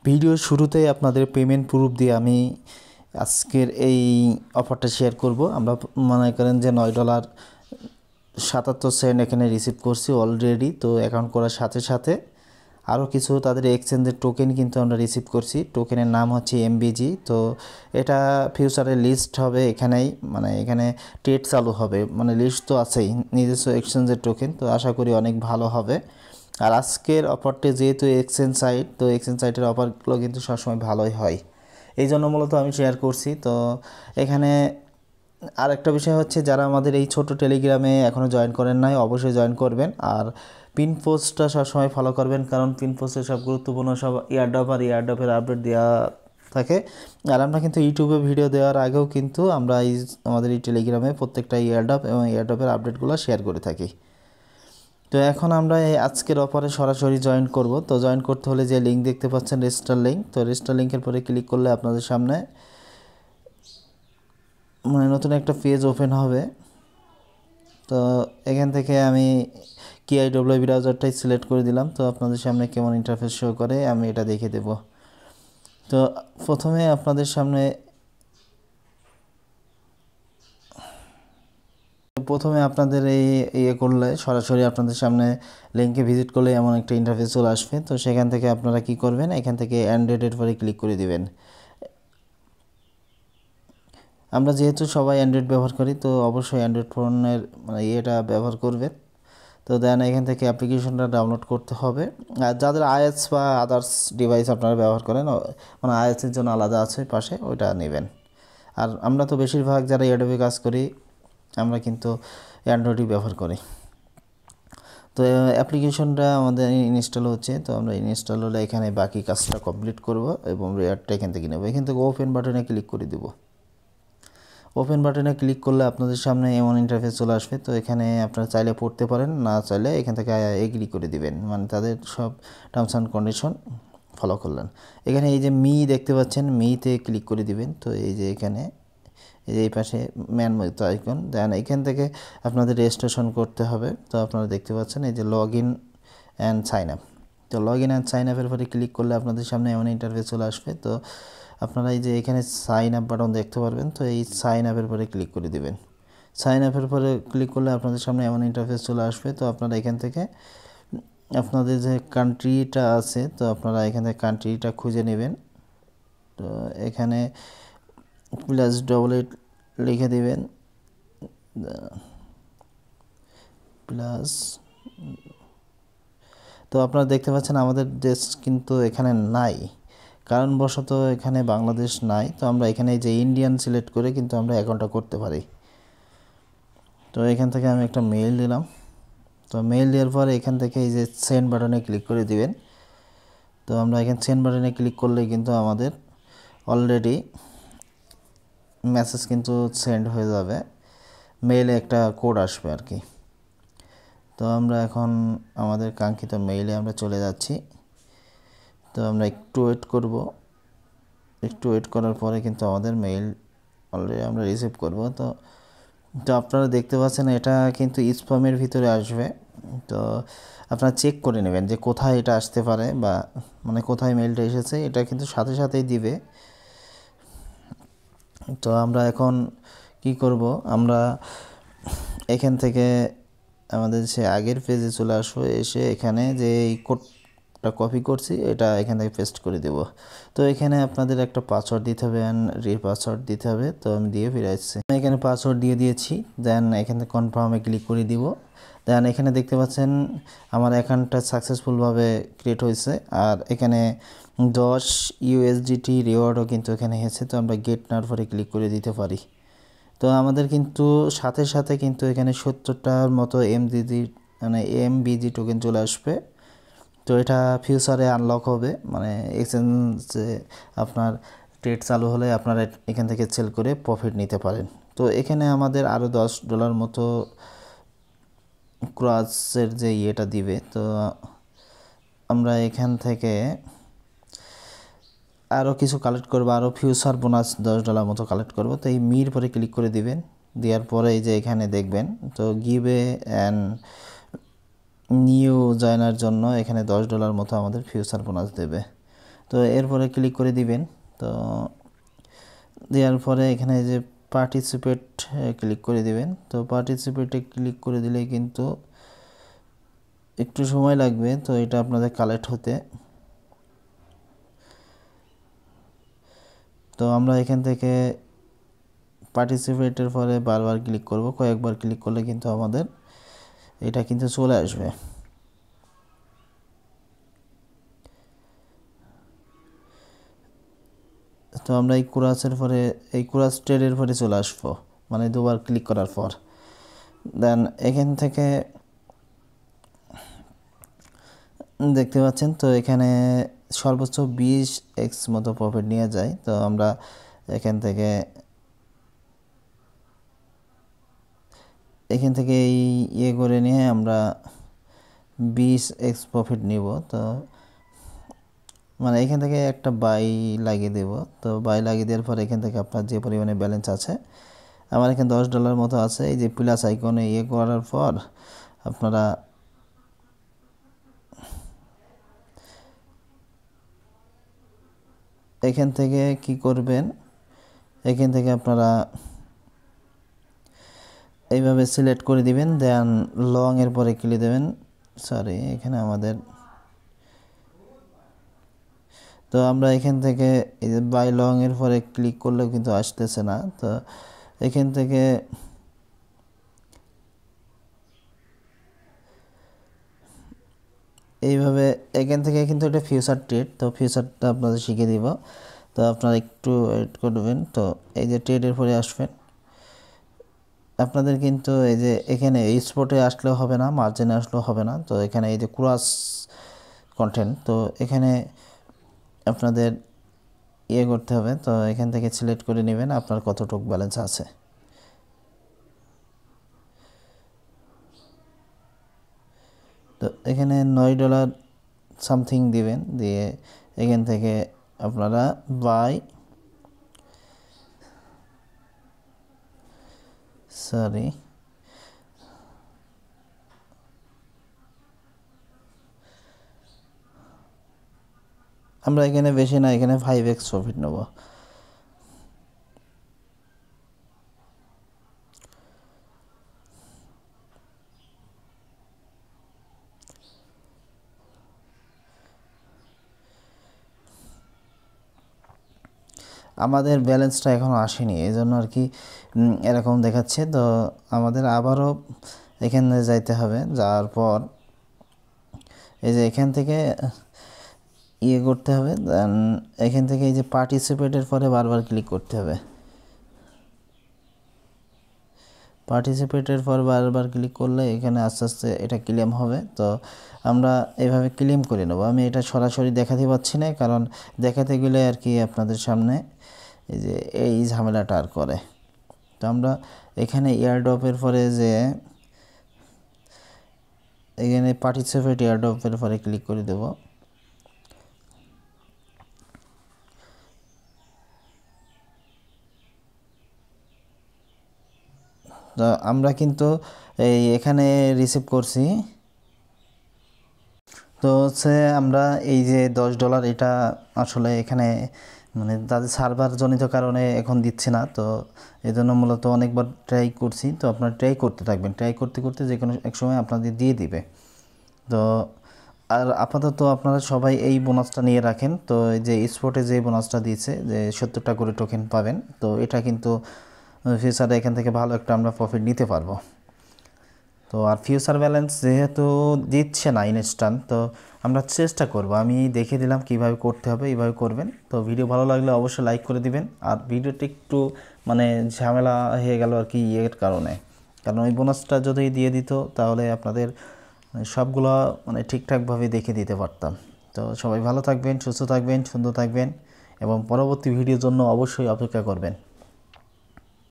ভিডিওর শুরুতেই আপনাদের পেমেন্ট প্রুফ দিয়ে আমি আজকের এই অফারটা শেয়ার করব। আমরা মনে করেন যে $9.77 এখানে রিসিভ করছি অলরেডি। তো অ্যাকাউন্ট করার সাথে সাথে আরও কিছু তাদের এক্সচেঞ্জের টোকেন কিন্তু আমরা রিসিভ করছি। টোকেনের নাম হচ্ছে এমবিজি। তো এটা ফিউচারে লিস্ট হবে এখানেই, মানে এখানে ট্রেড চালু হবে, মানে লিস্ট তো আছেই, নিজস্ব এক্সচেঞ্জের টোকেন। তো আশা করি অনেক ভালো হবে। আর আজকের অফারটি যেহেতু এক্সচেঞ্জ সাইট, তো এক্সচেঞ্জ সাইটের অফারগুলো কিন্তু সবসময় ভালোই হয়, এই জন্য মূলত আমি শেয়ার করছি। তো এখানে আরেকটা বিষয় হচ্ছে, যারা আমাদের এই ছোট টেলিগ্রামে এখনও জয়েন করেন নাই অবশ্যই জয়েন করবেন। আর পিন পোস্টটা সবসময় ফলো করবেন, কারণ পিন পোস্টে সব গুরুত্বপূর্ণ সব ইয়ারড্রপের আপডেট দেওয়া থাকে। আর আমরা কিন্তু ইউটিউবে ভিডিও দেওয়ার আগেও কিন্তু আমরা আমাদের এই টেলিগ্রামে প্রত্যেকটা ইয়ারড্রপ এবং ইয়ারড্রপের আপডেটগুলো শেয়ার করে থাকি। তো এখন আমরা এই আজকের অফারে সরাসরি জয়েন করব। তো জয়েন করতে হলে যে লিঙ্ক দেখতে পাচ্ছেন রেজিস্টার লিঙ্ক, তো রেজিস্টার লিঙ্কের পরে ক্লিক করলে আপনাদের সামনে মানে নতুন একটা পেজ ওপেন হবে। তো এখান থেকে আমি কিআইডব্লিউ ব্রাউজারটাই সিলেক্ট করে দিলাম। তো আপনাদের সামনে কেমন ইন্টারফেস শো করে আমি এটা দেখে দেব। তো প্রথমে আপনাদের এই করলে সরাসরি আপনাদের সামনে লিঙ্কে ভিজিট করলে এমন একটা ইন্টারফেস চলে আসবে। তো সেখান থেকে আপনারা কি করবেন, এখান থেকে অ্যান্ড্রয়েডের পরে ক্লিক করে দিবেন। আমরা যেহেতু সবাই অ্যান্ড্রয়েড ব্যবহার করি, তো অবশ্যই অ্যান্ড্রয়েড ফোনের মানে এটা ব্যবহার করবেন। তো দেন এখান থেকে অ্যাপ্লিকেশনটা ডাউনলোড করতে হবে। আর যাদের আইএস বা আদার্স ডিভাইস আপনারা ব্যবহার করেন, মানে আইএসের জন্য আলাদা আছে পাশে, ওইটা নেবেন। আর আমরা তো বেশিরভাগ যারা এডোবে কাজ করি আমরা কিন্তু অ্যান্ড্রয়েডই ব্যবহার করি। তো অ্যাপ্লিকেশনটা আমাদের ইনস্টল হচ্ছে। তো আমরা ইনস্টল হলে এখানে বাকি কাজটা কমপ্লিট করব এবং রেয়ারটা এখান থেকে নেব। এখান থেকে ওপেন বাটনে ক্লিক করে দেব। ওপেন বাটনে ক্লিক করলে আপনাদের সামনে এমন ইন্টারফেস চলে আসবে। তো এখানে আপনারা চাইলে পড়তে পারেন, না চাইলে এখান থেকে এগ্রি করে দিবেন, মানে তাদের সব টার্মস অ্যান্ড কন্ডিশন ফলো করলেন। এখানে এই যে মি দেখতে পাচ্ছেন, মিতে ক্লিক করে দিবেন। তো এই যে এখানে এই যে এই পাশে ম্যান মতো আইকন, দেন এখান থেকে আপনাদের রেজিস্ট্রেশন করতে হবে। তো আপনারা দেখতে পাচ্ছেন এই যে log in and sign up. তো লগ ইন অ্যান্ড সাইন আপের পরে ক্লিক করলে আপনাদের সামনে এমন ইন্টারফেস চলে আসবে। তো আপনারা এই যে এখানে সাইন আপ বাটন দেখতে পারবেন। তো এই সাইন আপের পরে ক্লিক করে দিবেন। সাইন আপের পরে ক্লিক করলে আপনাদের সামনে এমন ইন্টারফেস চলে আসবে। তো আপনারা এখান থেকে আপনাদের যে কান্ট্রিটা আছে, তো আপনারা এখান থেকে কান্ট্রিটা খুঁজে নেবেন। তো এখানে +8 লিখে দিবেন, প্লাস। তো আপনারা দেখতে পাচ্ছেন আমাদের দেশ কিন্তু এখানে নাই, কারণবশত এখানে বাংলাদেশ নাই। তো আমরা এখানে যে ইন্ডিয়ান সিলেক্ট করে কিন্তু আমরা অ্যাকাউন্টটা করতে পারি। তো এখান থেকে আমি একটা মেইল দিলাম। তো মেইল দেওয়ার পরে এখান থেকে এই যে সেন্ড বাটনে ক্লিক করে দিবেন। তো আমরা এখানে সেন্ড বাটনে ক্লিক করলে কিন্তু আমাদের অলরেডি মেসেজ কিন্তু সেন্ড হয়ে যাবে, মেইলে একটা কোড আসবে আর কি। তো আমরা এখন আমাদের কাঙ্ক্ষিত মেইলে আমরা চলে যাচ্ছি। তো আমরা একটু ওয়েট করব। একটু ওয়েট করার পরে কিন্তু আমাদের মেইল অলরেডি আমরা রিসিভ করব। তো আপনারা দেখতে পাচ্ছেন এটা কিন্তু স্প্যামের ভিতরে আসবে। তো আপনারা চেক করে নেবেন যে কোথায় এটা আসতে পারে, বা মানে কোথায় মেইলটা এসেছে, এটা কিন্তু সাথে সাথেই দিবে। তো আমরা এখন কি করব, আমরা এখান থেকে আমাদের সে আগের পেজে চলে আসবো। এসে এখানে যে এই কোডটা কপি করছি এটা এখান থেকে পেস্ট করে দেব। তো এখানে আপনাদের একটা পাসওয়ার্ড দিতে হবে, পাসওয়ার্ড দিতে হবে। তো আমি দিয়ে ফিরে আসছি, আমি এখানে পাসওয়ার্ড দিয়ে দিয়েছি। দেন এখান থেকে কনফার্মে ক্লিক করে দিব। দেন এখানে দেখতে পাচ্ছেন আমার অ্যাকাউন্টটা সাকসেসফুলভাবে ক্রিয়েট হয়েছে। আর এখানে 10 USDT রিওয়ার্ডও কিন্তু এখানে এসেছে। তো আমরা গেট নাওর পরে ক্লিক করে দিতে পারি। তো আমাদের কিন্তু সাথে সাথে কিন্তু এখানে 70টার মতো এমবিজি টোকেন চলে আসবে। তো এটা ফিউচারে আনলক হবে, মানে এক্সচেঞ্জে আপনার ট্রেড চালু হলে আপনারা এখান থেকে সেল করে প্রফিট নিতে পারেন। তো এখানে আমাদের আরও $10 মতো ক্রসের যে ইয়েটা দিবে। তো আমরা এখান থেকে আরও কিছু কালেক্ট করবো, আরও ফিউচার বোনাস $10 মতো কালেক্ট করব। তো এই মির পরে ক্লিক করে দিবেন। দেওয়ার পরে এই যে এখানে দেখবেন, তো গিভে অ্যান্ড নিউ জয়েনার জন্য এখানে $10 মতো আমাদের ফিউচার বোনাস দেবে। তো এরপরে ক্লিক করে দিবেন। তো দেওয়ার পরে এখানে যে পার্টিসিপেট ক্লিক করে দিবেন। তো পার্টিসিপেটে ক্লিক করে দিলে কিন্তু একটু সময় লাগবে তো এটা আপনাদের কালেক্ট হতে। তো আমরা এখান থেকে পার্টিসিপেটের পরে বারবার ক্লিক করব, কয়েকবার ক্লিক করলে কিন্তু আমাদের এটা কিন্তু চলে আসবে। তো আমরা এই কুরাসের পরে এই কুরাস ট্রেডের পরে চলে আসবো, মানে দুবার ক্লিক করার পর। দেন এখান থেকে দেখতে পাচ্ছেন তো এখানে সর্বোচ্চ 20x মতো প্রফিট নিয়ে যায়। তো আমরা এখান থেকে এই ইয়ে করে নিয়ে আমরা 20x প্রফিট নিব। তো মানে এখান থেকে একটা বাই লাগিয়ে দেব। তো বাই লাগিয়ে দেওয়ার পর এখান থেকে আপনার যে পরিমাণে ব্যালেন্স আছে, আমার এখানে $10 মতো আছে। এই যে প্লাস আইকনে ইয়ে করার পর আপনারা এখান থেকে কি করবেন, এখান থেকে আপনারা এইভাবে সিলেক্ট করে দিবেন। দেন লং এর পরে ক্লিক দেবেন। সরি, এখানে আমাদের তো আমরা এখান থেকে এই যে বাই লং এর পরে ক্লিক করলেও কিন্তু আসতেছে না। তো এখান থেকে এইভাবে এখান থেকে কিন্তু এটা ফিউচার ট্রেড। তো ফিউচারটা আপনাদের শিখিয়ে দিব। তো আপনারা একটু ওয়েট করবেন। তো এই যে ট্রেডের পরে আসবেন, আপনাদের কিন্তু এই যে এখানে এই স্পটে আসলেও হবে না, মার্জিনে আসলেও হবে না। তো এখানে এই যে ক্রস কন্টেন্ট, তো এখানে আপনাদের ইয়ে করতে হবে। তো এখান থেকে সিলেক্ট করে নেবেন আপনার কতটুকু ব্যালেন্স আছে। তো এখানে $9 সামথিং দিবেন, দিয়ে এখান থেকে আপনারা বাই আমরা এখানে বেশি না, এখানে 5x প্রফিট নেব। আমাদের ব্যালেন্সটা এখনও আসেনি, এই জন্য আর কি এরকম দেখাচ্ছে। তো আমাদের আবারও এখানে যাইতে হবে। যাওয়ার পর এই যে এখান থেকে ইয়ে করতে হবে। দেন এখান থেকে এই যে পার্টিসিপেটের পরে বারবার ক্লিক করতে হবে। পার্টিসিপেটের পর বারবার ক্লিক করলে এখানে আস্তে আস্তে এটা ক্লেম হবে। তো আমরা এইভাবে ক্লেম করে নেব। আমি এটা সরাসরি দেখাতে পাচ্ছি না, কারণ দেখাতে গেলে আর কি আপনাদের সামনে এই যে এই ঝামেলাটা আর করে। তো আমরা এখানে এয়ারড্রপের পরে যে এখানে পার্টিসিপেট এয়ারড্রপের পরে ক্লিক করে দেব। তো আমরা কিন্তু এই এখানে রিসিভ করছি। তো হচ্ছে আমরা এই যে $10 এটা আসলে এখানে মানে তাদের সার্ভার জনিত কারণে এখন দিচ্ছে না। তো এই জন্য মূলত অনেকবার ট্রাই করছি। তো আপনারা ট্রাই করতে থাকবেন, ট্রাই করতে করতে যে কোনো এক সময় আপনাদের দিয়ে দিবে। তো আর আপাতত আপনারা সবাই এই বোনাসটা নিয়ে রাখেন। তো এই যে স্পটে যে বোনাসটা দিয়েছে যে 70টা করে টোকেন পাবেন, তো এটা কিন্তু ফিউচারে এখান থেকে ভালো একটা আমরা প্রফিট নিতে পারবো। তো আর ফিউচার ব্যালেন্স যেহেতু দিচ্ছে না ইনস্ট্যান্ট, তো আমরা চেষ্টা করব। আমি দেখিয়ে দিলাম কিভাবে করতে হবে, এইভাবে করবেন। তো ভিডিও ভালো লাগলে অবশ্যই লাইক করে দিবেন। আর ভিডিওটি একটু মানে ঝামেলা হয়ে গেল আর কি ইয়ের কারণে, কারণ ওই বোনাসটা যদি দিয়ে দিত তাহলে আপনাদের সবগুলো মানে ঠিকঠাকভাবে দেখে দিতে পারতাম। তো সবাই ভালো থাকবেন, সুস্থ থাকবেন, সুন্দর থাকবেন এবং পরবর্তী ভিডিওর জন্য অবশ্যই অপেক্ষা করবেন।